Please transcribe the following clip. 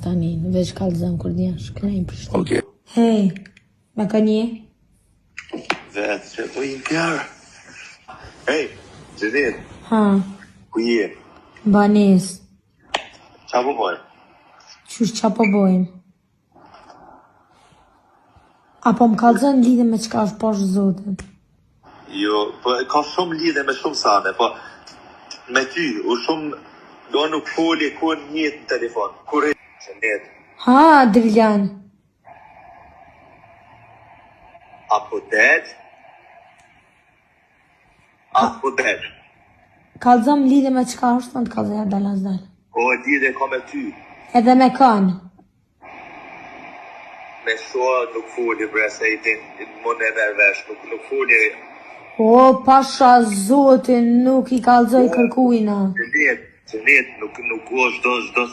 tani, veç kallëzëm kur djesh, këna i Prishtinë. Okej. Hej, me ka një? Vetë që po i kjarë. Hej, Gjenit, Ha, ku je? banes. Qa po bojnë? Qysh qa po bojmë? Apo më kallëzën lidhe me qka është poshtë zotin? Jo, po ka shumë lidhe me shumë sane, po me ty, u shumë do nuk foli ku një në telefon. Kur e Gjenit, Ha, Driljan. apo dead? Apo dead? Kallëzëm lidhe me qka është, në të kallëzëja dalas dal. O, lidhe ka me ty. Edhe me kanë. Me shoa nuk foli, bre, se i din, më në vesh, nuk foli. O, pasha zotin, nuk i kallëzoj kërkujna. Gjenit, nuk është do